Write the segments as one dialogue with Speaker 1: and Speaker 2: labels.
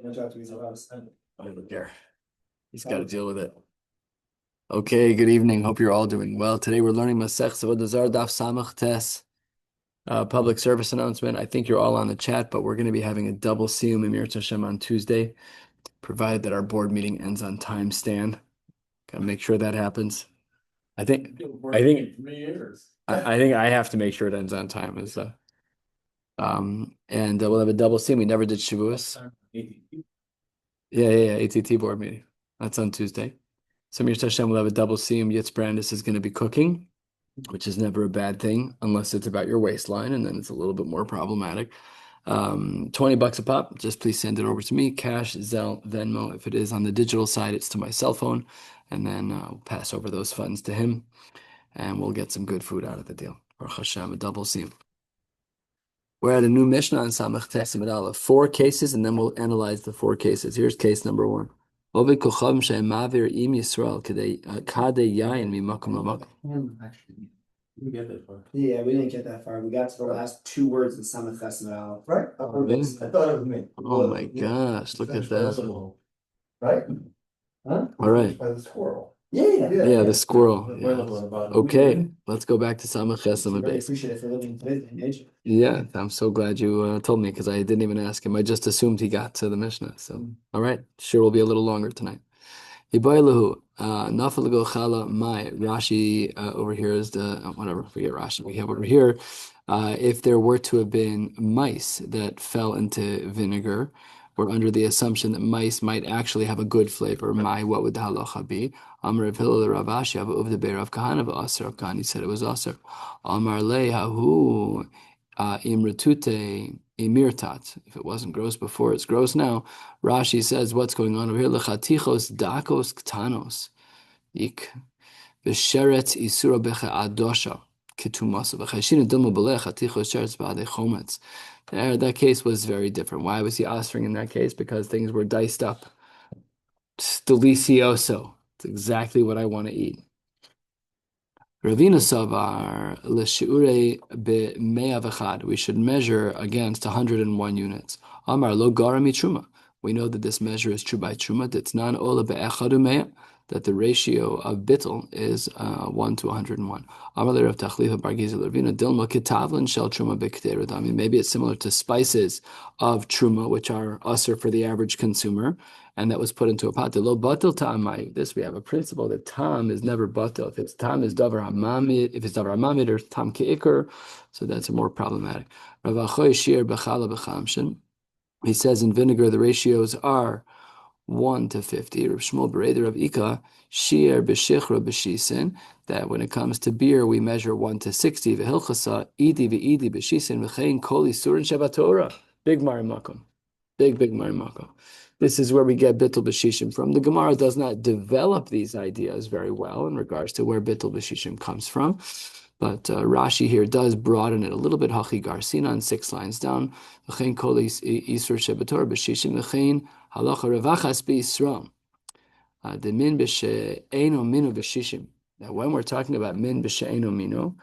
Speaker 1: I don't care. He's got to deal with it. Okay, good evening. Hope you're all doing well. Today we're learning Maseches Avodah Zara Daf Samach Tes. Public service announcement. I think you're all on the chat, but we're going to be having a double siyum Emir Tashem on Tuesday, provided that our board meeting ends on time. Stan, gotta make sure that happens. I think 3 years. I think I have to make sure it ends on time. And we'll have a double siyum. We never did Shavuos. Yeah. ATT board meeting. That's on Tuesday. So Mir Hashem will have a double siyum. Yitz Brandis is going to be cooking, which is never a bad thing unless it's about your waistline, and then it's a little bit more problematic. $20 a pop. Just please send it over to me. Cash, Zelle, Venmo. If it is on the digital side, it's to my cell phone, and then we'll pass over those funds to him, and we'll get some good food out of the deal. Baruch Hashem, a double siyum. We're at a new Mishnah on Samach Tes Amud Aleph. 4 cases, and then we'll analyze the 4 cases. Here's case number 1. Ovid kochav she'em ma'avir im Yisrael kadei yayin mimakom lamakom.
Speaker 2: We get that far. Yeah, we didn't get that far. We got to the last 2 words in Samach Tes Amud Aleph. Right? I thought it was me.
Speaker 1: Oh my gosh, look at that.
Speaker 2: Right? Huh?
Speaker 1: All right.
Speaker 2: By the squirrel. Yeah,
Speaker 1: the squirrel. Yeah.
Speaker 2: Yeah.
Speaker 1: Okay, let's go back to Samach Tes Amud
Speaker 2: I
Speaker 1: Beis.
Speaker 2: appreciate it for living in nature.
Speaker 1: Yeah, I'm so glad you told me because I didn't even ask him. I just assumed he got to the Mishnah. So, all right, sure will be a little longer tonight. Rashi over here is the whatever. Forget Rashi. We have over here. If there were to have been mice that fell into vinegar, we're under the assumption that mice might actually have a good flavor. What would the halacha be? Amar Rabbi Phil Karesh of the Be'er of Kahana Aser of Kahani said it was Aser. Amar Lehahu Imratute Imirtat. If it wasn't gross before, it's gross now. Rashi says, what's going on over here? Lechatichos dakos ktanos. Ik. B'sheret isura becha adosha. Ketumasa. V'chashina dilma belech chatichos sheret ba'adei chometz. That case was very different. Why was he answering in that case? Because things were diced up. It's delicioso. It's exactly what I want to eat. Ravina Savar l'shiure be-mea v'chad. We should measure against 101 units. Amar lo garami truma. We know that this measure is true by truma. That's non ola be'echad u'mea. That the ratio of bittul is 1 to 101. Amar le Rav Tachlifa bar Gizeh Ravina dilma ketavlin shel truma be'kterud. I mean, maybe it's similar to spices of truma, which are usher for the average consumer, and that was put into a pot. Lo batil ta'amai. This we have a principle that tam is never batil. If it's tam is davar hamamid, if it's davar hamamid or tam keikar, so that's more problematic. Rav Achoy shiur bechala bechamshin. He says in vinegar the ratios are 1 to 50. Rav Shmuel Bereder of Ika shiur b'shichra b'shisin. That when it comes to beer we measure 1 to 60. V'hilchasa idi v'idi b'shisin v'chein kol isurin shebatorah. Big marimakom. Big marimakom. This is where we get bittul b'shishim from. The Gemara does not develop these ideas very well in regards to where bittul b'shishim comes from. But Rashi here does broaden it a little bit. Hachi garsinan, 6 lines down. V'chein kol isur shebatorah b'shishim v'chein halacha revachas b'Yisrael. The min b'she'eno minu b'shishim. Now, when we're talking about min b'she'eno minu,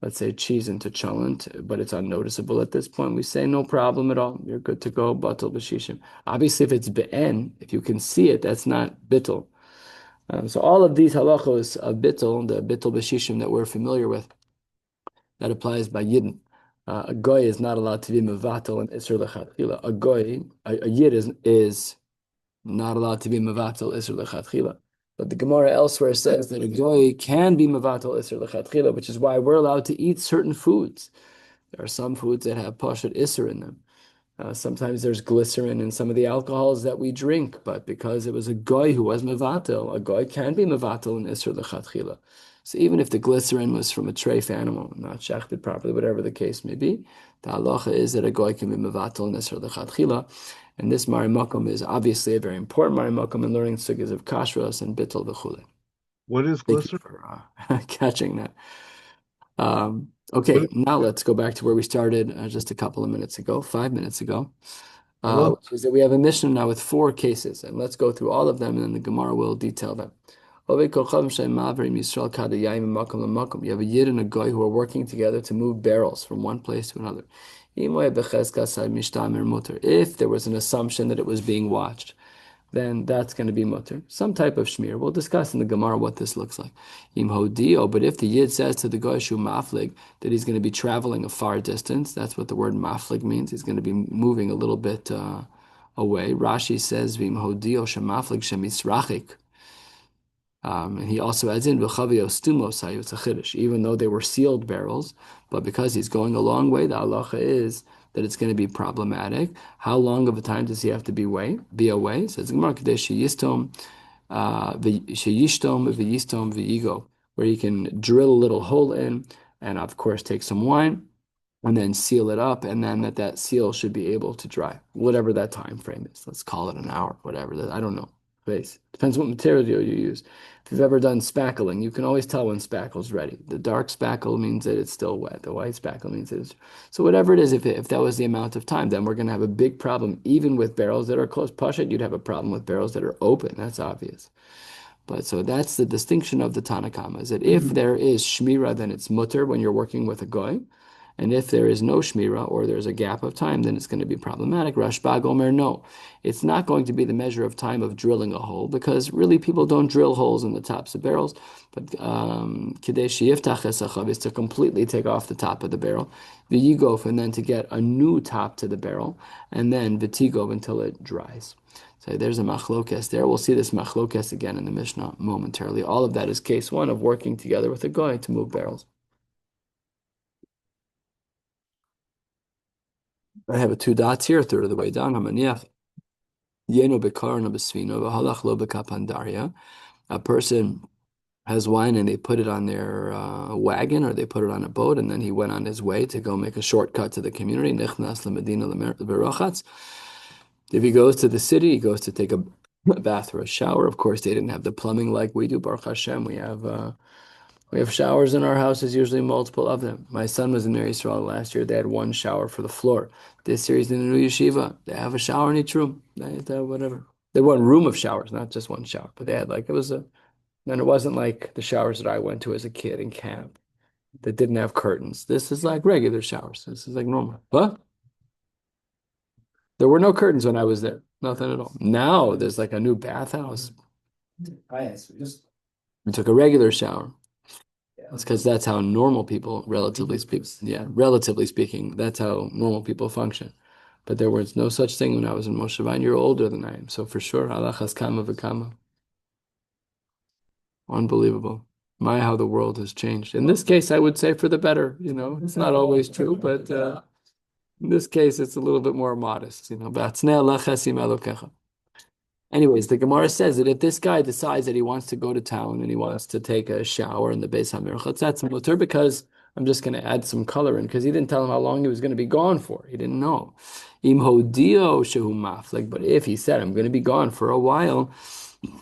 Speaker 1: let's say cheese into cholent, but it's unnoticeable at this point, we say no problem at all. You're good to go, batul b'shishim. Obviously, if it's be'en, if you can see it, that's not bittul. So all of these halachos of bittul, the bittul b'shishim that we're familiar with, that applies by Yidden. A goy is not allowed to be mevatel and isur lechatchila. A Yid is not allowed to be mevatel isur lechatchila. But the Gemara elsewhere says that a goy can be mevatel isur lechatchila, which is why we're allowed to eat certain foods. There are some foods that have pashut isur in them. Sometimes there's glycerin in some of the alcohols that we drink, but because it was a goy who was mevatel, a goy can be mevatel in isur lechatchila. So even if the glycerin was from a treif animal, not shechted properly, whatever the case may be, the halacha is that a goy can be mevatel in isur lechatchila. And this marimakom is obviously a very important marimakom in learning sugyas of kashrus and bittul v'chule.
Speaker 3: What is glycerin?
Speaker 1: Thank you for catching that. Okay, now let's go back to where we started just a couple of minutes ago, 5 minutes ago. Which is that we have a Mishnah now with 4 cases, and let's go through all of them, and then the Gemara will detail them. You have a Yid and a Goy who are working together to move barrels from one place to another. If there was an assumption that it was being watched, then that's going to be mutter. Some type of shmir. We'll discuss in the Gemara what this looks like. Im hodio, but if the yid says to the goy shu maflig that he's going to be traveling a far distance, that's what the word maflig means. He's going to be moving a little bit away. Rashi says vim hodio shemaflig shemisrachik. And he also adds in v'chavio stumos hayut chiddush, even though they were sealed barrels, but because he's going a long way, the halacha is that it's going to be problematic. How long of a time does he have to be away? Says Gemara Kadesh sheyistom sheyishtom v'yistom v'yigo, where he can drill a little hole in, and of course take some wine and then seal it up, and then that seal should be able to dry, whatever that time frame is. Let's call it an hour, whatever. I don't know. Depends what material you use. If you've ever done spackling, you can always tell when spackle's ready. The dark spackle means that it's still wet. The white spackle means it's so whatever it is. If that was the amount of time, then we're going to have a big problem. Even with barrels that are closed, pashut, you'd have a problem with barrels that are open. That's obvious. But so that's the distinction of the Tanakama, is that if there is shmira, then it's mutter when you're working with a goy. And if there is no shmira or there's a gap of time, then it's going to be problematic. Rashba Gomer, no. It's not going to be the measure of time of drilling a hole because really people don't drill holes in the tops of barrels. But Kadesh Yiftach Esachav is to completely take off the top of the barrel. V'yigof, and then to get a new top to the barrel. And then V'tigov until it dries. So there's a machlokes there. We'll see this machlokes again in the Mishnah momentarily. All of that is case one of working together with a goy to move barrels. I have 2 dots here, a third of the way down. A person has wine and they put it on their wagon or they put it on a boat, and then he went on his way to go make a shortcut to the community. If he goes to the city, he goes to take a bath or a shower. Of course, they didn't have the plumbing like we do. Baruch Hashem, we have showers in our houses, usually multiple of them. My son was in Israel last year. They had 1 shower for the floor. This year he's in a new yeshiva. They have a shower in each room. Whatever. They had 1 room of showers, not just 1 shower. But they had and it wasn't like the showers that I went to as a kid in camp that didn't have curtains. This is like regular showers. This is like normal. But there were no curtains when I was there. Nothing at all. Now there's like a new bathhouse. We took a regular shower. That's because that's how normal people, relatively speaking, that's how normal people function. But there was no such thing when I was in Moshe, and you're older than I am. So for sure, halachas kama v'kama. Unbelievable. My, how the world has changed. In this case, I would say for the better. It's not always true, but in this case, it's a little bit more modest. Anyways, the Gemara says that if this guy decides that he wants to go to town and he wants to take a shower in the Beis HaMerchatz, that's mutter because I'm just going to add some color in because he didn't tell him how long he was going to be gone for. He didn't know. Im hodio shehu mafleg, but if he said, I'm going to be gone for a while,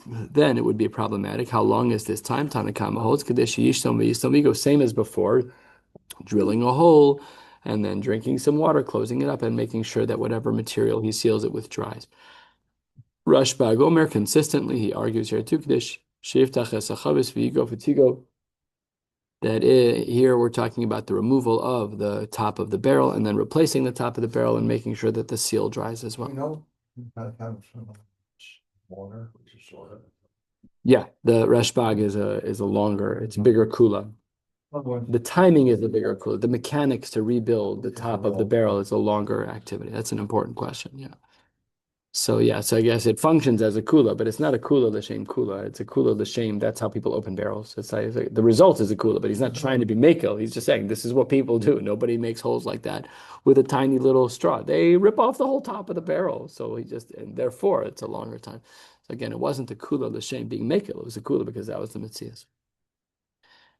Speaker 1: then it would be problematic. How long is this time? Tanakama holds Kadesh Yishtom V'Yishtom, same as before, drilling a hole and then drinking some water, closing it up, and making sure that whatever material he seals it with dries. Rashba Gomer, consistently, he argues here too, Kadesh Shiftach Esachavis V'Yigo V'Tigo, that here we're talking about the removal of the top of the barrel and then replacing the top of the barrel and making sure that the seal dries as well. Water, which is shorter. Yeah, the Rashbag is a longer, it's bigger kula. The timing is a bigger kula. The mechanics to rebuild the top of the barrel is a longer activity. That's an important question. Yeah. So I guess it functions as a kula, but it's not a kula l'shem kula. It's a kula l'shem. That's how people open barrels. It's like the result is a kula, but he's not trying to be makel. He's just saying this is what people do. Nobody makes holes like that with a tiny little straw. They rip off the whole top of the barrel. So and therefore it's a longer time. So again, it wasn't a kula l'shem being makel. It was a kula because that was the mitzias.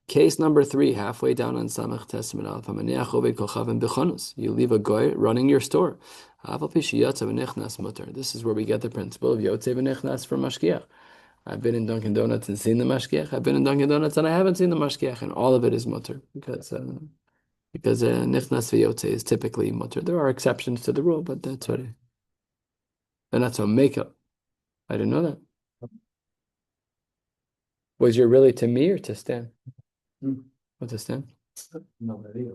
Speaker 1: Case number 3, halfway down on Samach Testament Aleph. You leave a goy running your store. This is where we get the principle of Yotze v'Nichnas for Mashgiach. I've been in Dunkin' Donuts and seen the Mashgiach. I've been in Dunkin' Donuts and I haven't seen the Mashgiach, and all of it is mutter because Nichnas v'Yotze is typically mutter. There are exceptions to the rule, but that's what it is. And that's a makeup. I didn't know that. Was your really to me or to Stan? What's a Stan? No idea.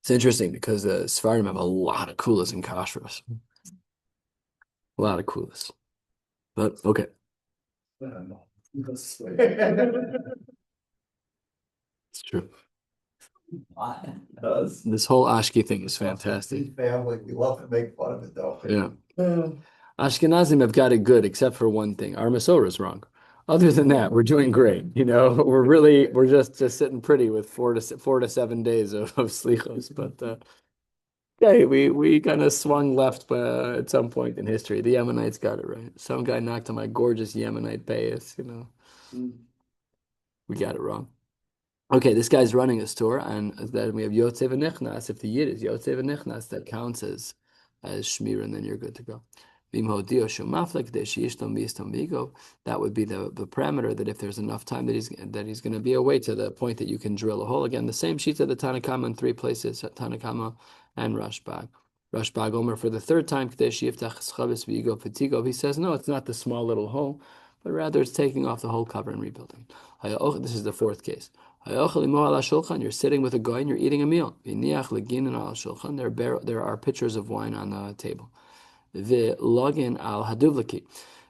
Speaker 1: It's interesting because the Sfarim have a lot of kulas and kashrus. A lot of kulas. But okay. It's true. This whole Ashki thing is fantastic.
Speaker 2: Family, we love to make fun of it though.
Speaker 1: Yeah. Ashkenazim have got it good, except for one thing. Our Masorah is wrong. Other than that, we're doing great. We're just sitting pretty with 4 to 7 days of slichos. But yeah, we kind of swung left at some point in history. The Yemenites got it right. Some guy knocked on my gorgeous Yemenite payas. We got it wrong. Okay, this guy's running a store, and then we have Yotze v'Nichnas. If the Yid is Yotze v'Nichnas, that counts as Shmir, and then you're good to go. That would be the parameter that if there's enough time that he's going to be away to the point that you can drill a hole. Again, the same sheet of the Tanakama in 3 places, Tanakama and Rashbag. Rashbag Omer for the 3rd time, he says, no, it's not the small little hole, but rather it's taking off the whole cover and rebuilding. This is the 4th case. You're sitting with a guy and you're eating a meal. There are pitchers of wine on the table. Login al haduvlaki.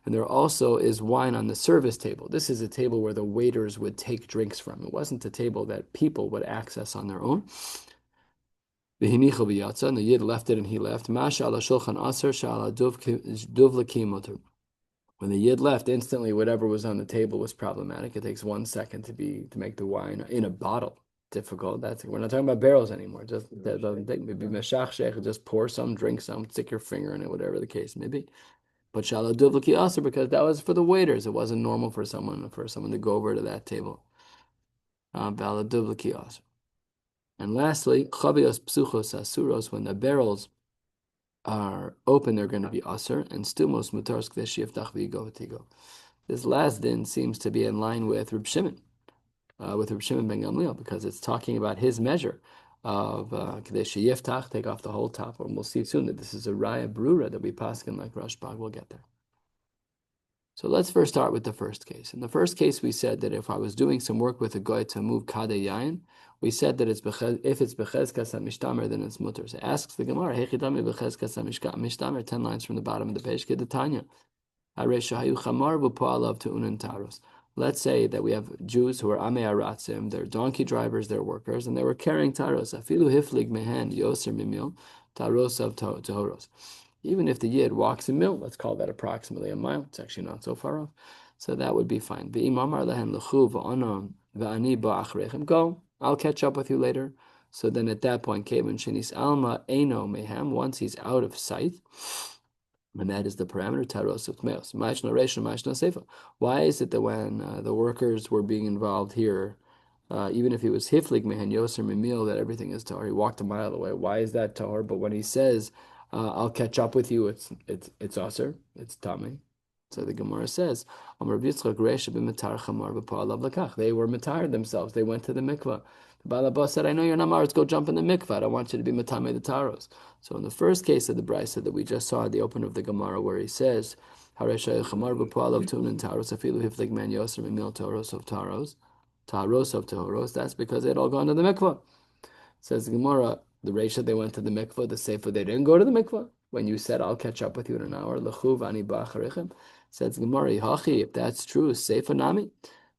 Speaker 1: And there also is wine on the service table. This is a table where the waiters would take drinks from. It wasn't a table that people would access on their own. And the Yid left it and he left. When the Yid left, instantly whatever was on the table was problematic. It takes 1 second to make the wine in a bottle difficult. We're not talking about barrels anymore. Just that doesn't take maybe meshach, just pour some, drink some, stick your finger in it, whatever the case may be. But shalom duvlaki aser, because that was for the waiters. It wasn't normal for someone to go over to that table. Bala duvlaki aser. And lastly, chavios psuchos asuros, when the barrels are open, they're going to be aser, and stumos mutars k'deshiyaftach v'yigo. This last din seems to be in line with Reb Shimon. With Reb Shimon ben Gamliel, because it's talking about his measure of Kadesh Yiftach, take off the whole top. And we'll see soon that this is a Raya Brura that we paskin like Rashbag. We'll get there. So let's first start with the first case. In the first case, we said that if I was doing some work with a guy to move Kadeh Yain, we said that if it's Bechezkas HaMishtamer, then it's mutter. So asks the Gemara, Hechidami Bechezkas HaMishtamer, 10 lines from the bottom of the page, Kedetanya. Let's say that we have Jews who are Amei Aratzim, they're donkey drivers, they're workers, and they were carrying taros. Afilu hiflig mehen yoser mimil taros of tohoros. Even if the Yid walks a mil, let's call that approximately a mile. It's actually not so far off. So that would be fine. Go, I'll catch up with you later. So then at that point, Kevin Shinis Alma Eno Mehem, once he's out of sight, and that is the parameter taros of tmeos. Why is it that when the workers were being involved here, even if he was hiflig mehen yoser mimil, that everything is tahor? He walked a mile away. Why is that tahor? But when he says, "I'll catch up with you," it's aser, it's tame. So the Gemara says, they were matared themselves. They went to the mikvah. The Balabas said, I know you're not maritz, go jump in the mikvah. I don't want you to be matame the taros. So in the first case of the brisa that we just saw at the open of the Gemara, where he says, taros of taros, that's because they'd all gone to the mikvah. Says the Gemara, the Reisha, they went to the mikvah. The Sefer, they didn't go to the mikvah. When you said, I'll catch up with you in an hour, says the Gemara, if that's true, Sefer nami.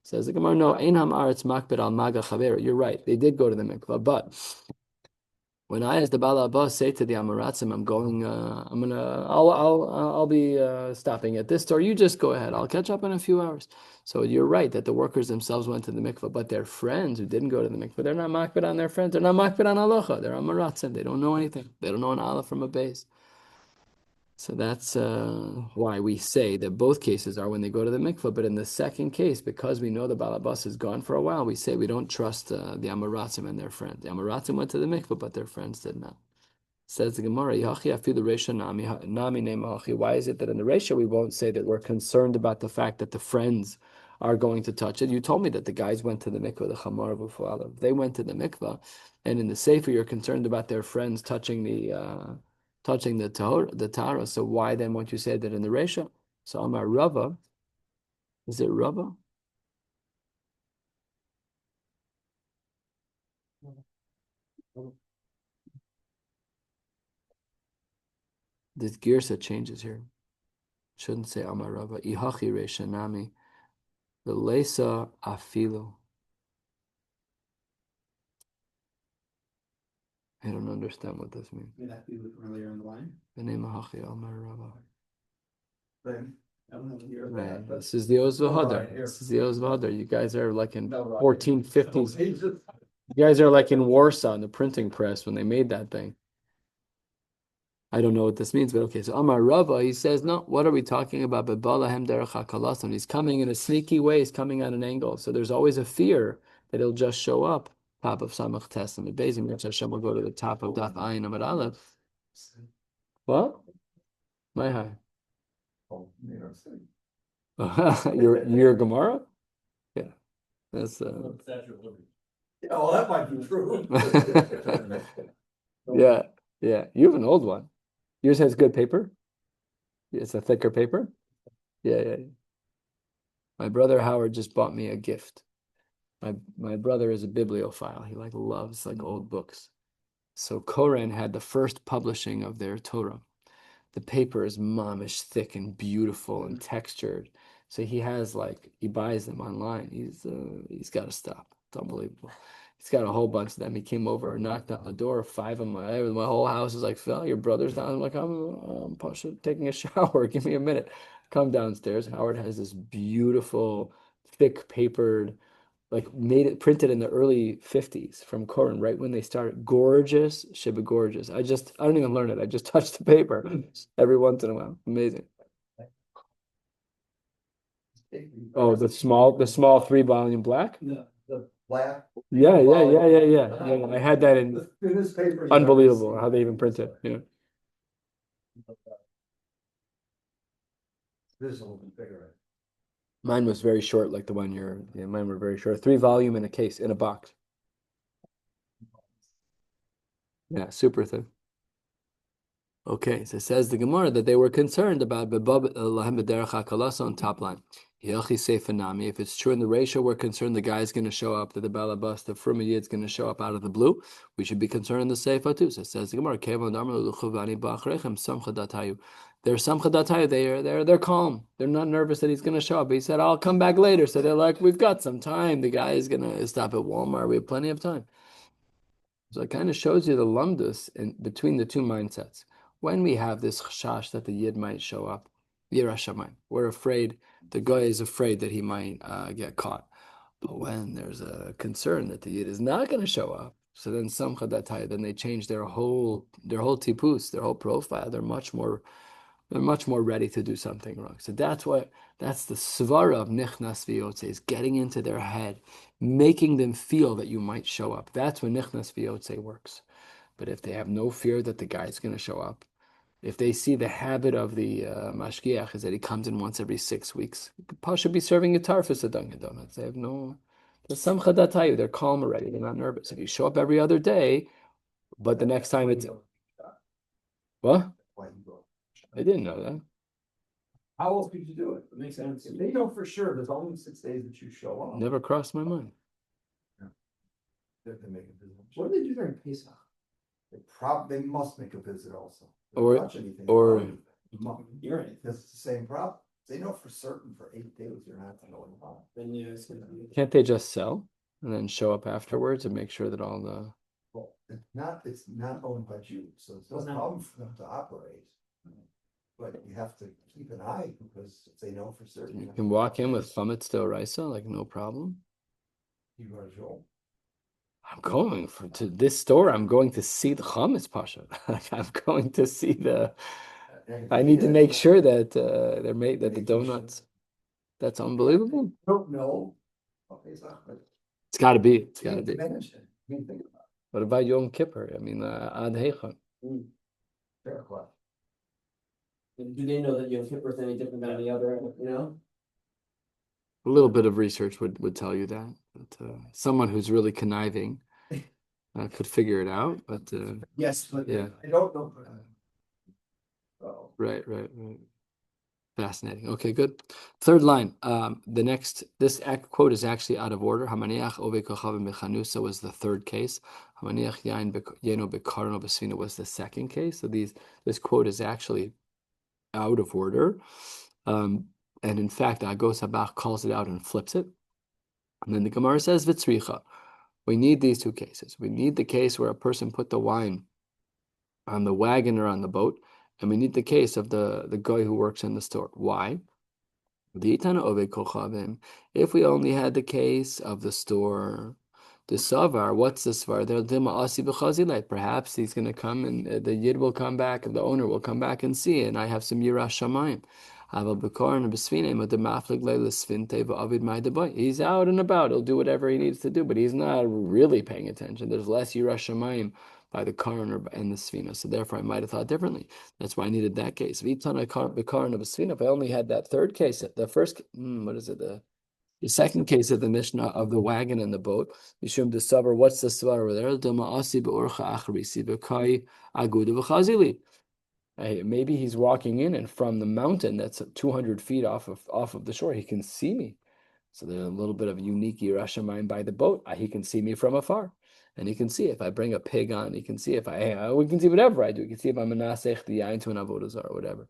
Speaker 1: Says the Gemara, no, einham aretz makbid al maga chaver. You're right, they did go to the mikvah, but when I, as the Bala Abbas, say to the Amaratzim, I'll be stopping at this store. You just go ahead. I'll catch up in a few hours. So you're right that the workers themselves went to the mikvah, but their friends who didn't go to the mikvah, they're not makbid on their friends. They're not makbid on halacha. They're Amaratzim. They don't know anything. They don't know an aleph from a base. So that's why we say that both cases are when they go to the mikvah. But in the second case, because we know the balabas is gone for a while, we say we don't trust the Amaratzim and their friends. The Amaratzim went to the mikvah, but their friends did not. Says the Gemara, why is it that in the Resha we won't say that we're concerned about the fact that the friends are going to touch it? You told me that the guys went to the mikvah, the chamar v'fu'alav. They went to the mikvah, and in the Sefer you're concerned about their friends touching the Tara. So why then won't you say that in the Resha? So Amar Rava, is it Rava? This girsa changes here. Shouldn't say Amar Rava. Ihachi Reshanami. The Lesa Afilu. I don't understand what this means.
Speaker 2: Would that be earlier in the line?
Speaker 1: The name Hachi Amar Rava.
Speaker 2: Then I don't have to hear
Speaker 1: Man,
Speaker 2: that.
Speaker 1: this is the Oz V'Hadar. This is the Oz V'Hadar. You guys are like in 1450s. You guys are like in Warsaw in the printing press when they made that thing. I don't know what this means, but okay. So Amar Rava, he says, no, what are we talking about? But Balahem derech hakalason. He's coming in a sneaky way. He's coming at an angle. So there's always a fear that he'll just show up. Top of Samach Testament. Bezim, which Hashem will go to the top of Daf Ayin Amar Aleph. What? My high. Your Gemara? Yeah. That's
Speaker 2: Yeah, well, that might be true.
Speaker 1: yeah. Yeah. You have an old one. Yours has good paper? It's a thicker paper? Yeah. My brother Howard just bought me a gift. My brother is a bibliophile. He loves old books. So Koren had the first publishing of their Torah. The paper is mamish thick and beautiful and textured. So he buys them online. He's got to stop. It's unbelievable. He's got a whole bunch of them. He came over and knocked on the door. 5 of my whole house is like, Phil, your brother's down. I'm like, I'm taking a shower. Give me a minute. Come downstairs. Howard has this beautiful, thick papered, printed in the early 50s from Koren, right when they started. Gorgeous, Shiba gorgeous. I don't even learn it. I just touch the paper every once in a while. Amazing. Oh, the small 3-volume black?
Speaker 2: No, the black.
Speaker 1: Yeah. I had that in
Speaker 2: This paper.
Speaker 1: unbelievable how they even print it. Yeah.
Speaker 2: This is a little bit bigger.
Speaker 1: Mine was very short, like the one mine were very short. 3-volume in a case, in a box. Yeah, super thin. Okay, so it says the Gemara that they were concerned about on top line. If it's true in the ratio, we're concerned the guy's going to show up, that the balabas, the Fruma is going to show up out of the blue. We should be concerned in the Seifa too. So it says the Gemara, they're samchadatayu, they're calm. They're not nervous that he's going to show up. He said, I'll come back later. So they're like, we've got some time. The guy is going to stop at Walmart. We have plenty of time. So it kind of shows you the lumdus in between the two mindsets. When we have this chashash that the yid might show up, yirah shamayim, we're afraid, the guy is afraid that he might get caught. But when there's a concern that the yid is not going to show up, so then samcha dataya, then they change their whole tipus, their whole profile. They're much more ready to do something wrong. So that's the svara of nichnas v'yotze, is getting into their head, making them feel that you might show up. That's when nichnas v'yotze works. But if they have no fear that the guy's going to show up, if they see the habit of the mashgiach is that he comes in once every 6 weeks, Paul should be serving guitar for Dunkin' Donuts. They have no, the samcha datayu, they're calm already, they're not nervous. If you show up every other day, but the next time it's, what? I didn't know that.
Speaker 2: How else could you do it? It makes sense. They know for sure there's only 6 days that you show up.
Speaker 1: Never crossed my mind.
Speaker 2: They make a visit. What do they do during Pesach? They must make a visit also.
Speaker 1: Or
Speaker 2: You're right. That's the same problem. They know for certain for 8 days you're not going on. Then it's gonna be.
Speaker 1: Can't they just sell and then show up afterwards and make sure that all the?
Speaker 2: Well, it's not owned by Jews, so it's no problem for them to operate. But you have to keep an eye because if they know for certain.
Speaker 1: You can walk in with chametz d'oraisa, like no problem. I'm going to this store. I'm going to see the chametz pasha. I'm going to see I need to make sure that they're made, that the donuts. That's unbelievable.
Speaker 2: I don't know.
Speaker 1: It's got to be. It's got to be. What about Yom Kippur? I mean, Ad Heichon.
Speaker 2: Fair question. Do they know that Yom Kippur is any different than any other?
Speaker 1: A little bit of research would tell you that. But someone who's really conniving could figure it out. But
Speaker 2: yes, but
Speaker 1: yeah,
Speaker 2: I don't know.
Speaker 1: Right. Fascinating. Okay, good. Third line. This quote is actually out of order. Hamaniach ove kochavim bechanusa was the third case. Hamaniach yeno bekarno besvina was the second case. So this quote is actually out of order. And in fact, Agos Habach calls it out and flips it. And then the Gemara says, Vitzricha. We need these two cases. We need the case where a person put the wine on the wagon or on the boat, and we need the case of the guy who works in the store. Why? If we only had the case of the store, the savar, what's the svar? Perhaps he's going to come and the yid will come back and the owner will come back and see it, and I have some yiras shamayim. He's out and about. He'll do whatever he needs to do, but he's not really paying attention. There's less yiras shamayim by the Karn and the Sfina. So therefore, I might have thought differently. That's why I needed that case. If I only had that third case, the first, what is it? The second case of the Mishnah of the wagon and the boat. Yishum de Sabar, what's the svar over there? Maybe he's walking in, and from the mountain that's 200 feet off of the shore, he can see me. So there's a little bit of unique Yerushalayim by the boat. He can see me from afar. And he can see if I bring a pig on, he can see if we can see whatever I do. He can see if I'm a nasech the yain to an avodah zara or whatever.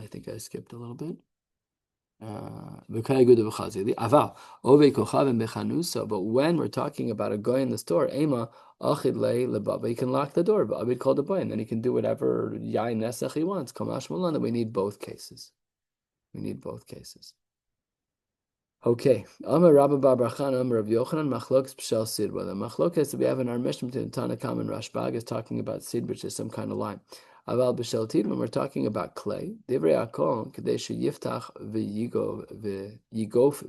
Speaker 1: I think I skipped a little bit. But when we're talking about a guy in the store, he can lock the door, but Abid called the boy, and then he can do whatever yain nesach he wants. Kamash malan, we need both cases. We need both cases. Okay. Amar Rabbi Bar Bar Chana, Amar Rabbi Yochanan, Machlokes B'Shel Sidba. The machlokes that we have in our Mishnah between Tanakam and Rashbag is talking about sid, which is some kind of lime. Aval B'Shel Tidman, we're talking about clay. Divrei Akol, Kadesh Yiftach V'Yigof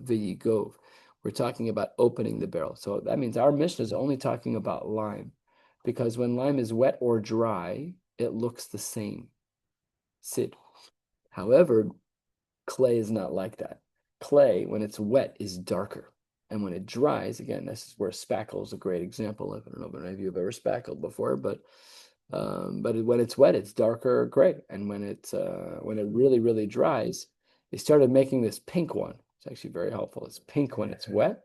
Speaker 1: V'Yigov. We're talking about opening the barrel. So that means our Mishnah is only talking about lime, because when lime is wet or dry, it looks the same. Sid. However, clay is not like that. Clay, when it's wet, is darker. And when it dries, again, this is where spackle is a great example of. I don't know if any of you have ever spackled before, but when it's wet, it's darker gray. And when it really, really dries, they started making this pink one. It's actually very helpful. It's pink when it's wet,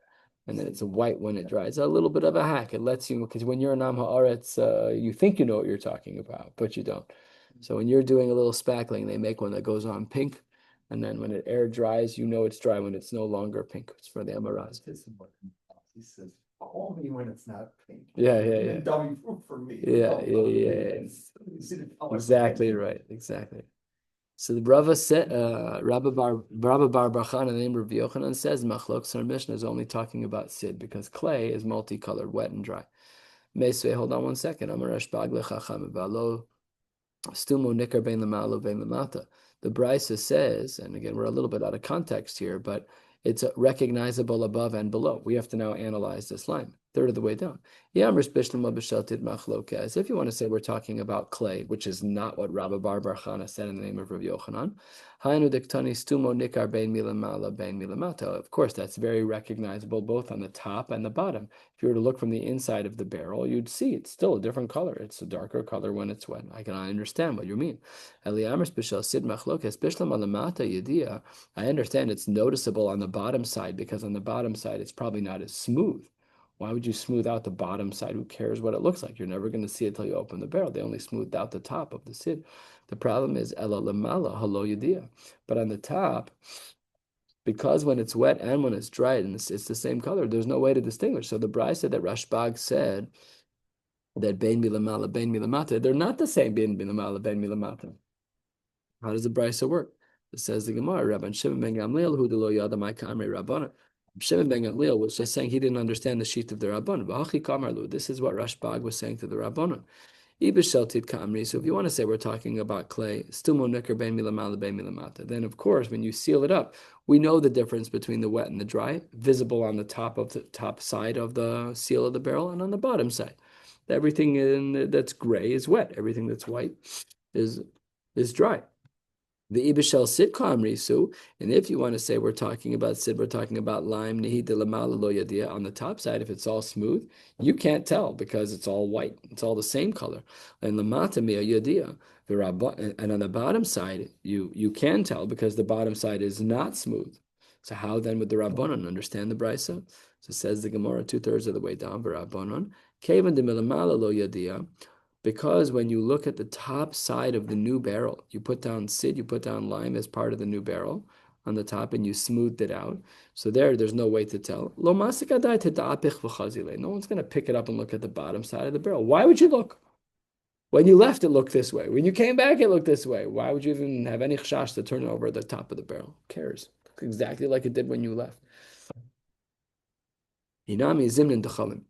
Speaker 1: and then it's white when it dries. A little bit of a hack. It lets you, because when you're an Am Haaretz, you think you know what you're talking about, but you don't. So when you're doing a little spackling, they make one that goes on pink. And then when it air dries, you know it's dry when it's no longer pink. It's for the Amaraz.
Speaker 2: He says, call me when it's not pink.
Speaker 1: Yeah.
Speaker 2: Dummy for me.
Speaker 1: Yeah. Exactly right. Exactly. So the Rava said, Rabbi Bar Bachan, and the name of Rabbi Yochanan says, Machlok our Mishnah is only talking about sid, because clay is multicolored, wet and dry. Meisvei, hold on one second. Amar Rashbag lechacham v'alo stumo nikar bein lamalo bein lamata. The Brisa says, and again, we're a little bit out of context here, but it's recognizable above and below. We have to now analyze this line, third of the way down. As if you want to say we're talking about clay, which is not what Rabbi Bar Bar Chana said in the name of Rabbi Yochanan. Of course, that's very recognizable both on the top and the bottom. If you were to look from the inside of the barrel, you'd see it's still a different color. It's a darker color when it's wet. I can understand what you mean. I understand it's noticeable on the bottom side, because on the bottom side, it's probably not as smooth. Why would you smooth out the bottom side? Who cares what it looks like? You're never going to see it until you open the barrel. They only smoothed out the top of the sid. The problem is ela lamala halo yadia. But on the top, because when it's wet and when it's dry, and it's the same color, there's no way to distinguish. So the Brisa that Rashbag said that bein milamala, bein milamata, they're not the same bein milamala, bein milamata. How does the Brisa work? It says the Gemara, Rabban Shimon ben Gamliel, who delo yada my kamre Rabbana. Shimon ben Gamliel was just saying he didn't understand the sheet of the Rabbanan. This is what Rashbag was saying to the Rabbanan. So if you want to say we're talking about clay, then of course, when you seal it up, we know the difference between the wet and the dry, visible on the top side of the seal of the barrel and on the bottom side. Everything that's gray is wet. Everything that's white is dry. The ibishel sitka amrisu, and if you want to say we're talking about sid, we're talking about lime nehi de lamala lo yadia on the top side. If it's all smooth, you can't tell because it's all white. It's all the same color. And lamata mia yadia, and on the bottom side, you can tell because the bottom side is not smooth. So how then would the rabbanon understand the brisa? So says the Gemara 2/3 of the way down. Rabbanon kevan de milamala lo yadia. Because when you look at the top side of the new barrel, you put down sid, you put down lime as part of the new barrel on the top, and you smoothed it out. So there's no way to tell. No one's going to pick it up and look at the bottom side of the barrel. Why would you look? When you left, it looked this way. When you came back, it looked this way. Why would you even have any chash to turn it over at the top of the barrel? Who cares? Looks exactly like it did when you left. Hinami zimnin dechalim.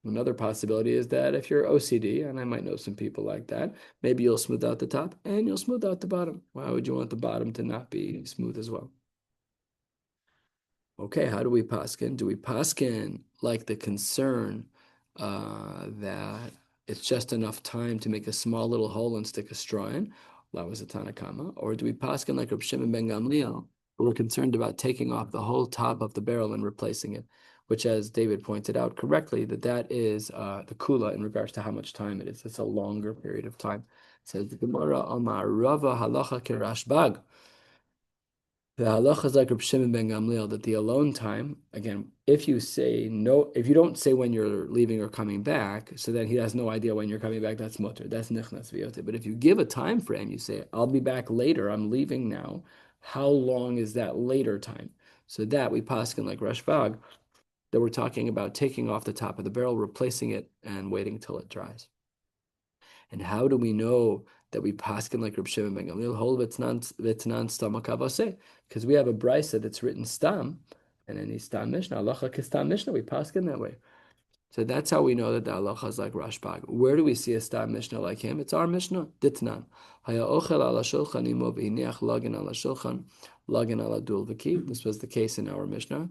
Speaker 1: Another possibility is that if you're OCD, and I might know some people like that, maybe you'll smooth out the top and you'll smooth out the bottom. Why would you want the bottom to not be smooth as well? Okay, how do we paskin? Do we paskin like the concern that it's just enough time to make a small little hole and stick a straw in? That was a Tanakama. Or do we paskin like Reb Shimon ben Gamliel, who we're concerned about taking off the whole top of the barrel and replacing it? Which, as David pointed out correctly, that is the kula in regards to how much time it is. It's a longer period of time. It says the Gemara Amar Rava Halacha Kirashbag. The halacha is like Reb Shimon ben Gamliel that the alone time, again, if you say no, if you don't say when you're leaving or coming back, so then he has no idea when you're coming back, that's mutter, that's nichnas v'yote. But if you give a time frame, you say, I'll be back later, I'm leaving now. How long is that later time? So that we paskin like Rashbag, that we're talking about taking off the top of the barrel, replacing it, and waiting till it dries. And how do we know that we paskin like Reb Shimon ben Gamliel? Hold it's non stomach avase, because we have a brisa that's written stam, and any stam mishnah, halacha kistam mishnah, we paskin that way. So that's how we know that the halacha is like Rashbag. Where do we see a stam mishnah like him? It's our mishnah. Ditnan. Haya ochel ala shulchan imo v'iniach lagin ala shulchan lagin ala dul v'ki. This was the case in our mishnah,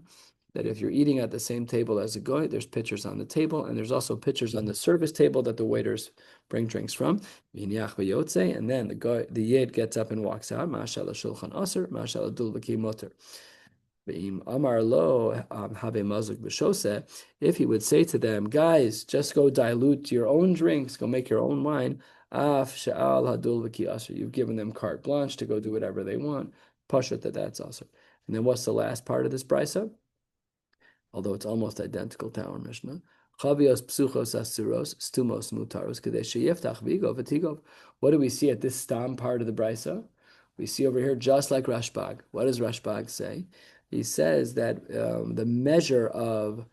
Speaker 1: that if you're eating at the same table as a goy, there's pitchers on the table, and there's also pitchers on the service table that the waiters bring drinks from. And then the yid gets up and walks out. Mashal shulchan aser, mashal dul v'ki moter. Amar lo have mazuk b'shose. If he would say to them, guys, just go dilute your own drinks, go make your own wine. Af she'al hadul v'ki aser. You've given them carte blanche to go do whatever they want. Pashut that's aser. And then what's the last part of this brisa? Although it's almost identical to our Mishnah. Chavios psuchos asuros stumos mutaros kadesh sheyiftach v'igov v'tigov. What do we see at this stam part of the brisa? We see over here just like Rashbag. What does Rashbag say? He says that the measure of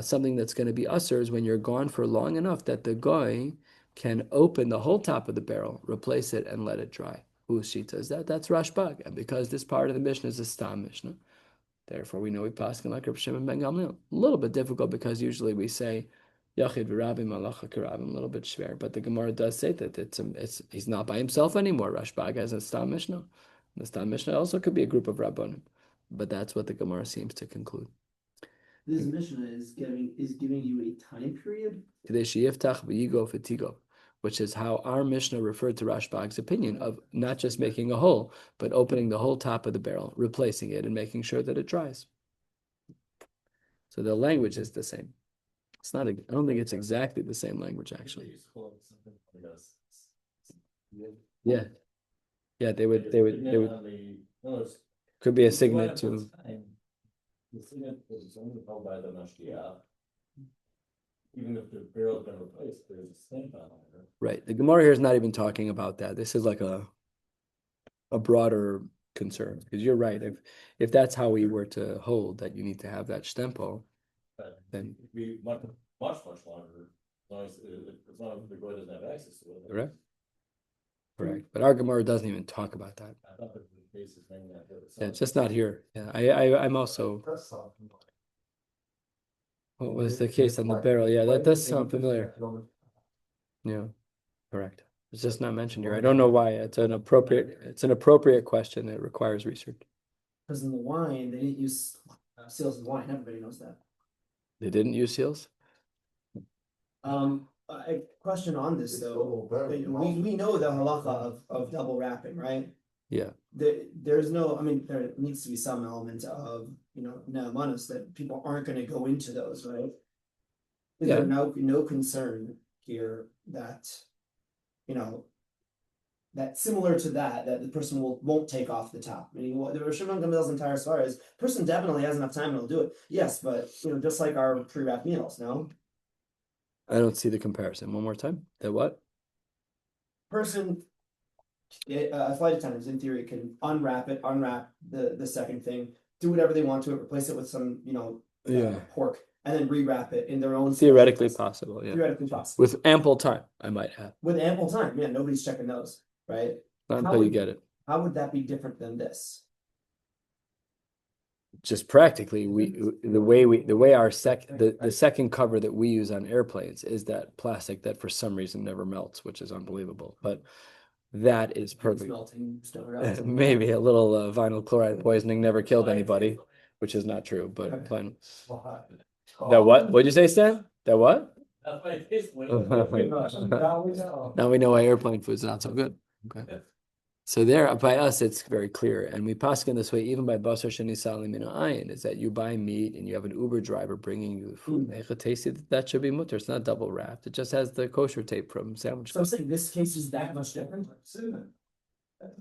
Speaker 1: something that's going to be usher is when you're gone for long enough that the goy can open the whole top of the barrel, replace it, and let it dry. Whose shita is that? That's Rashbag. And because this part of the Mishnah is a stam Mishnah, therefore, we know we paskin like Reb Shimon ben Gamliel. A little bit difficult because usually we say Yachid v'Rabim Malacha Karabim, a little bit schwer. But the Gemara does say that he's not by himself anymore. Rashbag has a Stam Mishnah. The Stam Mishnah also could be a group of Rabbanim. But that's what the Gemara seems to conclude.
Speaker 3: This Mishnah is giving you a time period.
Speaker 1: Which is how our Mishnah referred to Rashbag's opinion of not just making a hole, but opening the whole top of the barrel, replacing it, and making sure that it dries. So the language is the same. It's not. I don't think it's exactly the same language, actually. Yeah, yeah. They would. Could be a signet to.
Speaker 4: The signet is only held by the mashgiach. Even if the barrel's been replaced, there's a stamp on it.
Speaker 1: Right. The Gemara here is not even talking about that. This is like a broader concern. Because you're right. If that's how we were to hold that you need to have that stempo, then
Speaker 4: it'd be much longer. As long as the goy doesn't have access to it.
Speaker 1: Correct. Correct. But our Gemara doesn't even talk about that.
Speaker 4: I thought that the case is mainly that.
Speaker 1: Yeah, it's just not here. Yeah, I'm also. What was the case on the barrel? Yeah, that does sound familiar. Yeah, correct. It's just not mentioned here. I don't know why. It's an appropriate question that requires research.
Speaker 3: Because in the wine, they didn't use seals in the wine. Everybody knows that.
Speaker 1: They didn't use seals?
Speaker 3: A question on this though. We know the halacha of double wrapping, right?
Speaker 1: Yeah.
Speaker 3: There's no, I mean, there needs to be some element of, ne'emanos that people aren't gonna go into those, right? Is
Speaker 1: Yeah.
Speaker 3: there no concern here that, you know, that similar to that the person won't take off the top? Meaning, what the Rishon Gamliel's entire svara is, person definitely has enough time and will do it. Yes, but just like our pre-wrapped meals, no?
Speaker 1: I don't see the comparison. One more time. That what?
Speaker 3: Person, flight attendants in theory can unwrap the second thing, do whatever they want to it, replace it with some,
Speaker 1: Yeah.
Speaker 3: pork, and then rewrap it in their own
Speaker 1: Theoretically possible, yeah.
Speaker 3: theoretically possible.
Speaker 1: With ample time, I might add.
Speaker 3: With ample time, yeah, nobody's checking those, right?
Speaker 1: Not until you get it.
Speaker 3: How would that be different than this?
Speaker 1: Just practically, the way our the second cover that we use on airplanes is that plastic that for some reason never melts, which is unbelievable. But that is perfect.
Speaker 3: Melting,
Speaker 1: Maybe a little vinyl chloride poisoning never killed anybody, which is not true. But fine. That what? What'd you say, Stan? That what?
Speaker 4: That's why it tastes
Speaker 1: Now we know why airplane food's not so good. Okay. So there, by us, it's very clear, and we paskin this way even by basar sheni salim min ayin, is that you buy meat and you have an Uber driver bringing you the food. That should be mutter. It's not double wrapped. It just has the kosher tape from sandwich.
Speaker 3: So I'm saying this case is that much different.
Speaker 2: Cinnamon.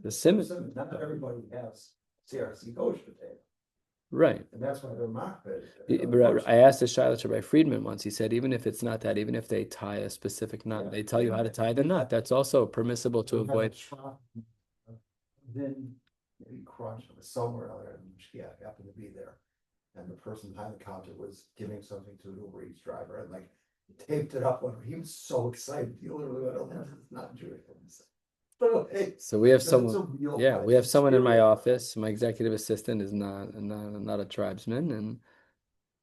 Speaker 1: The cinnamon.
Speaker 2: Not everybody has CRC kosher tape,
Speaker 1: Right.
Speaker 2: and that's why they're mocked.
Speaker 1: I asked the Shiloh Rabbi Friedman once. He said even if it's not that, even if they tie a specific knot, they tell you how to tie the knot. That's also permissible to avoid.
Speaker 2: Then maybe crunch was somewhere out there, and yeah, happened to be there. And the person behind the counter was giving something to an Uber Eats driver and like taped it up on him. He was so excited. He literally went, "Oh, that's not Jewish." So, hey,
Speaker 1: So we have
Speaker 2: that's a
Speaker 1: someone,
Speaker 2: real
Speaker 1: yeah, we have
Speaker 2: life
Speaker 1: someone in my
Speaker 2: experience.
Speaker 1: office. My executive assistant is not a tribesman, and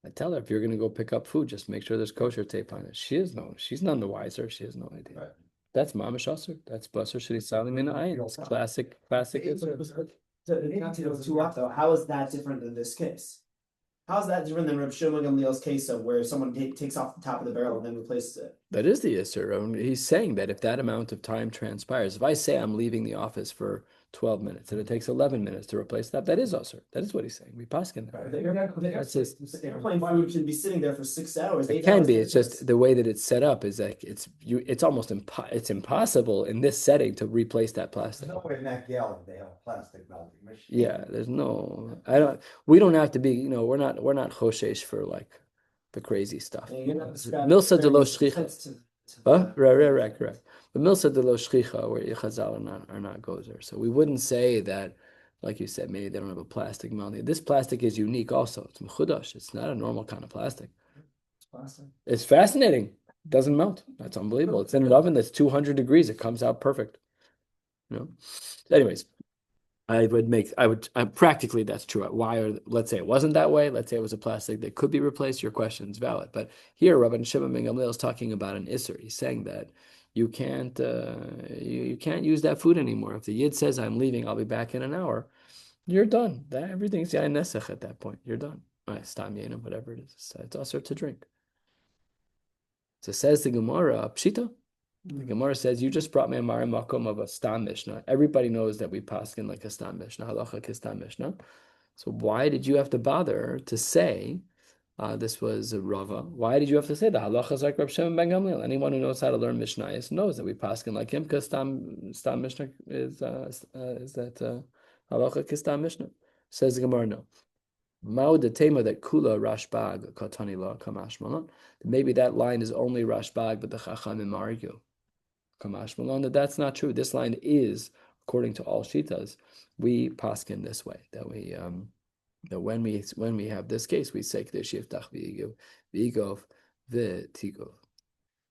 Speaker 1: I tell her if you're gonna go pick up food, just make sure there's kosher tape on it. She's none the wiser. She has no idea.
Speaker 2: Right.
Speaker 1: That's mamish aser. That's basar sheli salim min ayin. It's classic.
Speaker 3: Not to go too off though, how is that different than this case? How's that different than Reb Shimon Gamliel's case of where someone takes off the top of the barrel and then replaces it?
Speaker 1: That is the Isser. He's saying that if that amount of time transpires, if I say I'm leaving the office for 12 minutes and it takes 11 minutes to replace that, that is Isser. That is what he's saying. We paskin that. That's just,
Speaker 3: Airplane food should be sitting there for 6 hours.
Speaker 1: it can be. It's just the way that it's set up is like it's almost it's impossible in this setting to replace that plastic.
Speaker 2: There's no way in that gallon they have a plastic melting machine.
Speaker 1: Yeah, there's no. We don't have to be. We're not choshesh for like the crazy stuff. Milsa de lo shchicha. Right, correct. But milsa de lo shchicha, where Chazal are not gozer. So we wouldn't say that, like you said, maybe they don't have a plastic melting. This plastic is unique also. It's mechudash. It's not a normal kind of plastic. It's fascinating. It doesn't melt. That's unbelievable. It's in an oven that's 200 degrees. It comes out perfect. Anyways. Practically that's true. Let's say it wasn't that way. Let's say it was a plastic that could be replaced. Your question is valid. But here, Rabbi Shimon ben Gamliel is talking about an Isser. He's saying that you can't use that food anymore. If the Yid says, I'm leaving, I'll be back in an hour, you're done. Everything's Yain Nesach at that point. You're done. Stam Yain, whatever it is. It's also to drink. So says the Gemara, Pshita. The Gemara says, you just brought me a Mari Makom of a Stam Mishnah. Everybody knows that we paskin like a Stam Mishnah, halacha kistam Mishnah. So why did you have to bother to say, this was a Rava, why did you have to say the halacha is like Reb Shimon ben Gamliel? Anyone who knows how to learn Mishnayos knows that we paskin like him, because Stam Mishnah is that halacha kistam Mishnah. Says the Gemara, no. Mao de tema that kula rashbag katani la kamash malon. Maybe that line is only rashbag, but the chachamim argue. Kamash Malon, that's not true. This line is, according to all shitas, we paskin this way, that we that when we have this case, we say K'desh Yiftach v'Igov v'Tigov.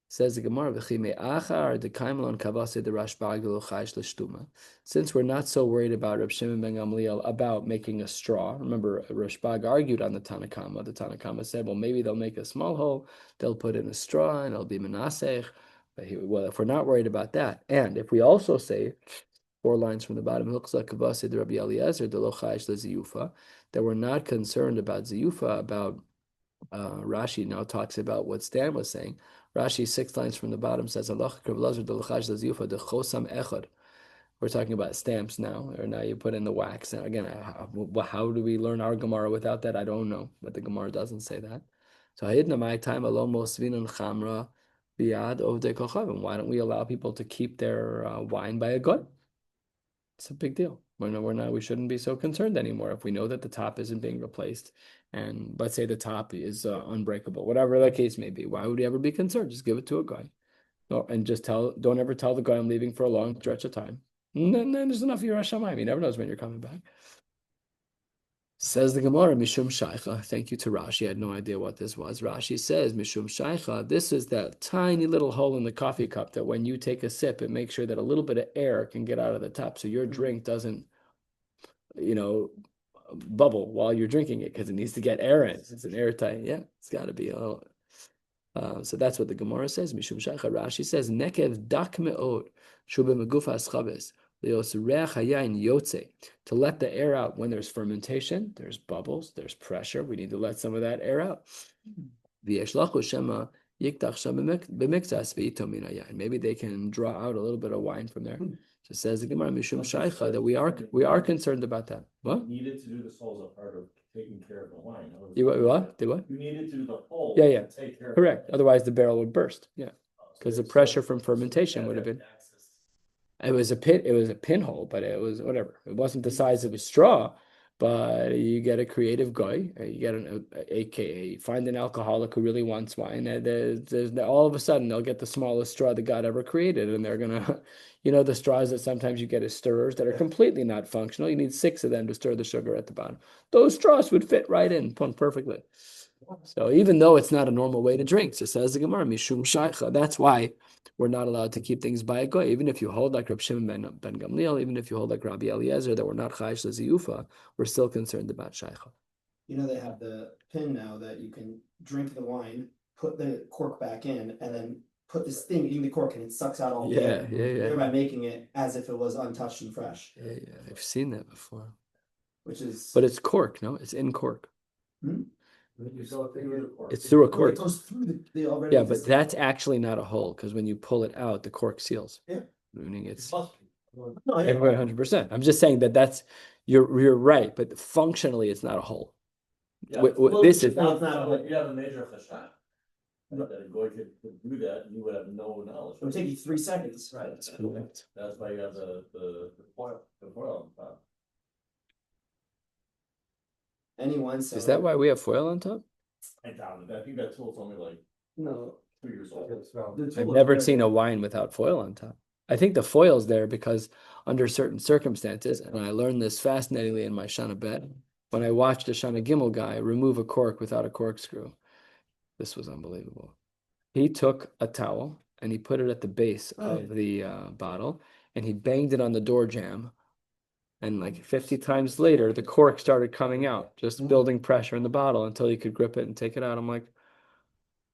Speaker 1: Says the Gemara, v'chime achar dekaimelon kavase de Rashbag v'lochayish l'shtuma. Since we're not so worried about Reb Shimon ben Gamliel about making a straw, remember Rashbag argued on the Tanakama. The Tanakama said, well, maybe they'll make a small hole, they'll put in a straw, and it'll be menasech. Well, if we're not worried about that, and if we also say 4 lines from the bottom, that we're not concerned about ziyufa, about Rashi now talks about what Stan was saying. Rashi 6 lines from the bottom says, We're talking about stamps now, or now you put in the wax. Now again, how do we learn our Gemara without that? I don't know, but the Gemara doesn't say that. So Hayidna my time alom mosvin chamra biyad ovdei kochavim. Why don't we allow people to keep their wine by a goy? It's a big deal. We shouldn't be so concerned anymore if we know that the top isn't being replaced, and let's say the top is unbreakable, whatever the case may be. Why would we ever be concerned? Just give it to a guy, and just don't ever tell the guy I'm leaving for a long stretch of time. And then there's enough Yiras Shamayim. He never knows when you're coming back. Says the Gemara, Mishum Shaicha. Thank you to Rashi. I had no idea what this was. Rashi says, Mishum Shaicha. This is that tiny little hole in the coffee cup that when you take a sip, it makes sure that a little bit of air can get out of the top, so your drink doesn't, bubble while you're drinking it, because it needs to get air in. It's an airtight. Yeah, it's got to be a little. So that's what the Gemara says. Mishum Shaicha. Rashi says, Nekev dak me'od shube megufas chaves. To let the air out when there's fermentation, there's bubbles, there's pressure. We need to let some of that air out. Maybe they can draw out a little bit of wine from there. So says the Gemara Mishum Shaicha that we are concerned about that. What?
Speaker 4: You needed to do this whole as a part of taking care of the wine.
Speaker 1: You what? Did what?
Speaker 4: You needed to do the whole.
Speaker 1: Yeah.
Speaker 4: To take care
Speaker 1: Correct.
Speaker 4: of
Speaker 1: Otherwise, the barrel would burst. Yeah, because the pressure from fermentation would have been. It was a pinhole, but it was whatever. It wasn't the size of a straw, but you get a creative guy, you get an AKA, find an alcoholic who really wants wine, and all of a sudden they'll get the smallest straw that God ever created, and they're gonna, the straws that sometimes you get as stirrers that are completely not functional. You need 6 of them to stir the sugar at the bottom. Those straws would fit right in perfectly. So even though it's not a normal way to drink, so says the Gemara, Mishum Shaicha. That's why we're not allowed to keep things by a goy. Even if you hold like Rabbi Shimon ben Gamliel, even if you hold like Rabbi Eliezer, that we're not chayish l'ziyufa, we're still concerned about Shaicha.
Speaker 3: They have the pin now that you can drink the wine, put the cork back in, and then put this thing in the cork, and it sucks out all the air. Thereby making it as if it was untouched and fresh.
Speaker 1: Yeah. I've seen that before.
Speaker 3: But
Speaker 1: it's cork, no? It's in cork.
Speaker 3: Hmm?
Speaker 1: It's through a cork.
Speaker 3: It goes through the already.
Speaker 1: Yeah, but that's actually not a hole, because when you pull it out, the cork seals.
Speaker 3: Yeah.
Speaker 1: Meaning it's
Speaker 3: No, yeah.
Speaker 1: 100%. I'm just saying that you're right, but functionally it's not a hole.
Speaker 4: Yeah,
Speaker 1: This is
Speaker 3: No, it's not a hole.
Speaker 4: You have a major chashav. That a goy could do that, and you would have no knowledge.
Speaker 3: It would take you 3 seconds. Right.
Speaker 1: That's correct.
Speaker 4: That's why you have the foil on top.
Speaker 3: Anyone. So
Speaker 1: Is that why we have foil on top?
Speaker 4: I doubt it. I think that tool's only like
Speaker 3: No.
Speaker 4: 2 years old.
Speaker 1: I've never seen a wine without foil on top. I think the foil's there because under certain circumstances, and I learned this fascinatingly in my Shana Bet, when I watched a Shana Gimel guy remove a cork without a corkscrew. This was unbelievable. He took a towel and he put it at the base of the bottle, and he banged it on the door jamb. And like 50 times later, the cork started coming out, just building pressure in the bottle until he could grip it and take it out. I'm like,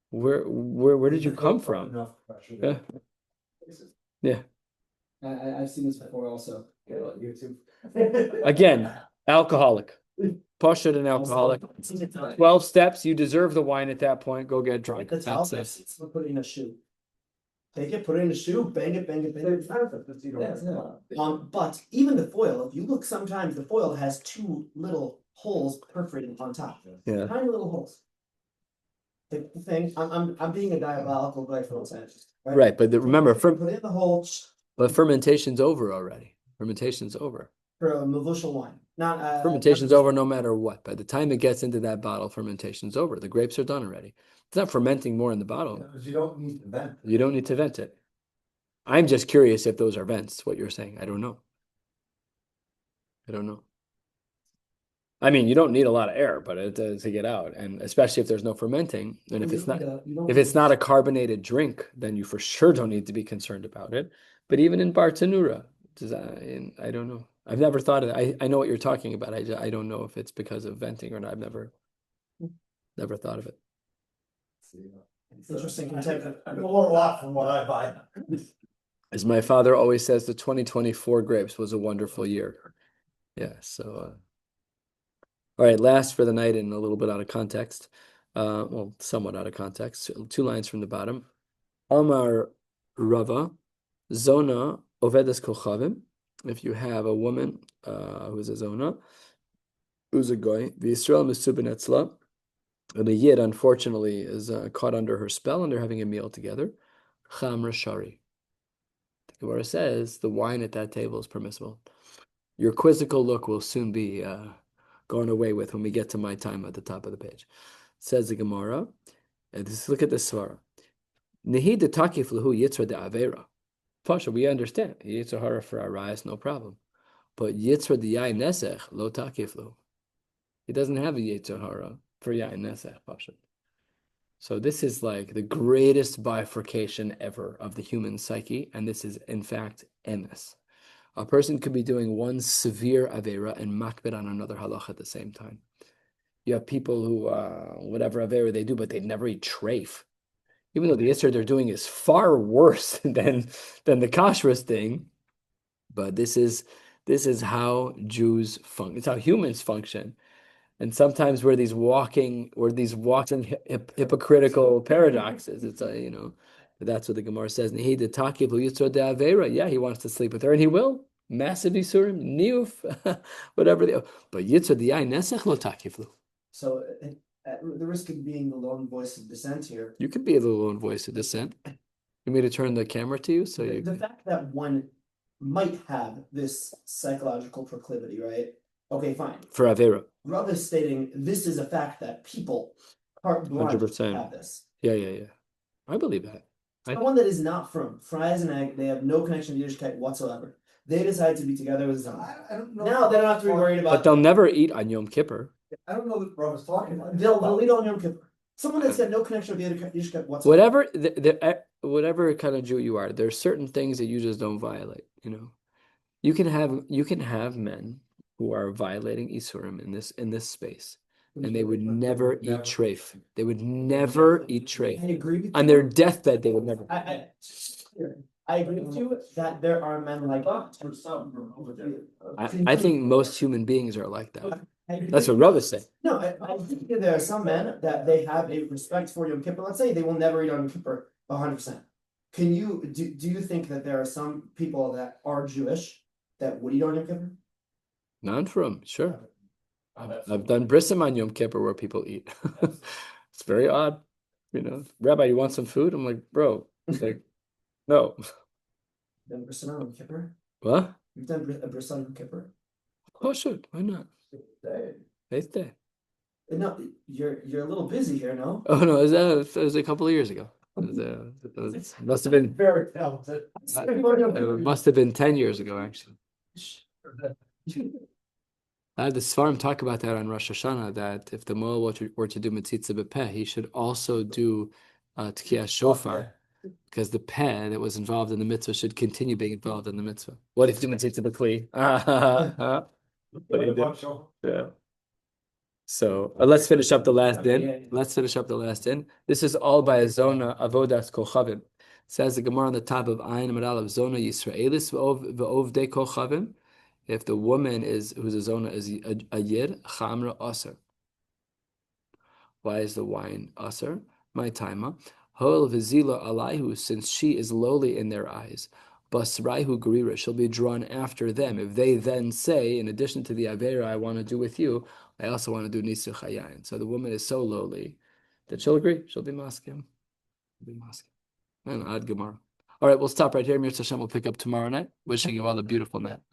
Speaker 1: where did you come from? Yeah.
Speaker 3: I've seen this before also.
Speaker 2: YouTube.
Speaker 1: Again, alcoholic. Push it an alcoholic. 12 steps. You deserve the wine at that point. Go get drunk.
Speaker 3: The towel,
Speaker 1: That's it.
Speaker 3: put it in a shoe. Take it, put it in a shoe, bang it. But even the foil, if you look, sometimes the foil has 2 little holes perforated on top.
Speaker 1: Yeah.
Speaker 3: Tiny little holes. The thing, I'm being a diabolical glyphosate scientist.
Speaker 1: Right, but remember,
Speaker 3: put it in the hole
Speaker 1: but fermentation's over already. Fermentation's over.
Speaker 3: for a mavushal wine. Not
Speaker 1: Fermentation's over no matter what. By the time it gets into that bottle, fermentation's over. The grapes are done already. It's not fermenting more in the bottle.
Speaker 2: Because you don't need to vent.
Speaker 1: You don't need to vent it. I'm just curious if those are vents, what you're saying. I don't know. I mean, you don't need a lot of air, but to get out, and especially if there's no fermenting, and if it's not a carbonated drink, then you for sure don't need to be concerned about it. But even in Bartanura, I don't know. I've never thought of it. I know what you're talking about. I don't know if it's because of venting or not. I've never thought of it.
Speaker 3: Interesting.
Speaker 2: I know a lot from what I buy.
Speaker 1: As my father always says, the 2024 grapes was a wonderful year. Yeah, so all right, last for the night and a little bit out of context. Well, somewhat out of context. 2 lines from the bottom. Amar Rava, Zona Ovedas Kochavim, if you have a woman who's a zona, who's a goy, the Yisrael Mesubin Etzla, and the Yid, unfortunately, is caught under her spell, and they're having a meal together. Chamra Shari. The Gemara says the wine at that table is permissible. Your quizzical look will soon be gone away with when we get to my time at the top of the page. Says the Gemara, and look at this svara. Nehi de takif lahu yitzra de avera. Pasha, we understand. Yitzra hara for arayas, no problem. But yitzra de yain nesech lo takif lahu. He doesn't have a yitzra hara for yain nesech, Pasha. So this is like the greatest bifurcation ever of the human psyche, and this is in fact emes. A person could be doing one severe avera and makbid on another halach at the same time. You have people who, whatever avera they do, but they never eat treif. Even though the Isser they're doing is far worse than the kashrus thing. But this is how Jews function. It's how humans function. And sometimes we're these walking hypocritical paradoxes. It's that's what the Gemara says. Yeah, he wants to sleep with her, and he will. Massive Yisurim, Niuf, whatever. But Yitzhak the Nesech lo takiflu.
Speaker 3: So at the risk of being the lone voice of dissent here.
Speaker 1: You could be the lone voice of dissent. You me to turn the camera to you? So
Speaker 3: the fact that one might have this psychological proclivity, right? Okay, fine.
Speaker 1: For Avera.
Speaker 3: Rav is stating this is a fact that people carte blanche
Speaker 1: 100%.
Speaker 3: have this.
Speaker 1: Yeah. I believe that.
Speaker 3: Someone that is not from Fries and Egg, they have no connection to Yiddishkeit whatsoever. They decide to be together with Zara.
Speaker 2: I don't know.
Speaker 3: Now they don't have to be worried about.
Speaker 1: But they'll never eat on Yom Kippur.
Speaker 2: I don't know what Rob was talking about.
Speaker 3: They'll eat on Yom Kippur. Someone that's got no connection to Yiddishkeit whatsoever.
Speaker 1: Whatever kind of Jew you are, there's certain things that you just don't violate. You can have men who are violating Isurim in this space, and they would never eat treif. They would never eat treif.
Speaker 3: I agree with
Speaker 1: on
Speaker 3: you.
Speaker 1: their deathbed. They would never.
Speaker 3: I agree with you that there are men like that.
Speaker 1: I think most human beings are like that.
Speaker 3: Okay.
Speaker 1: That's what Rav is saying.
Speaker 3: No, I think that there are some men that they have a respect for Yom Kippur. Let's say they will never eat on Yom Kippur 100%. Do you think that there are some people that are Jewish that would eat on Yom Kippur?
Speaker 1: None for them, sure. I've done brisim on Yom Kippur where people eat. It's very odd. Rabbi, you want some food? I'm like, bro, like, no.
Speaker 3: You've done brisim on Yom Kippur?
Speaker 1: What?
Speaker 3: You've done a brisim on Yom Kippur?
Speaker 1: Oh, sure. Why not? Eighth day.
Speaker 3: No, you're a little busy here, no?
Speaker 1: Oh no, it was a couple of years ago. It must have been
Speaker 2: Very talented.
Speaker 1: it must have been 10 years ago, actually. The Sfarim talk about that on Rosh Hashanah, that if the Moel were to do Metzitza B'Peh, he should also do Tkiyah Shofar, because the Peh that was involved in the mitzvah should continue being involved in the mitzvah. What if you do Metzitza B'Kli? Yeah. So let's finish up the last din. This is all by a zona avodas kochavim. Says the Gemara on the top of Ayin Amad of zona Yisraelis v'ovdei kochavim. If the woman who's a zona is a yid, chamra aser. Why is the wine aser? My taima. Hol v'zila alayhu, since she is lowly in their eyes. Basraihu gerira, she'll be drawn after them. If they then say, in addition to the avera I want to do with you, I also want to do nisu chayayin. So the woman is so lowly that she'll agree. She'll be maskim. And ad gemara. All right, we'll stop right here. Mir Hashem will pick up tomorrow night. Wishing you all a beautiful night.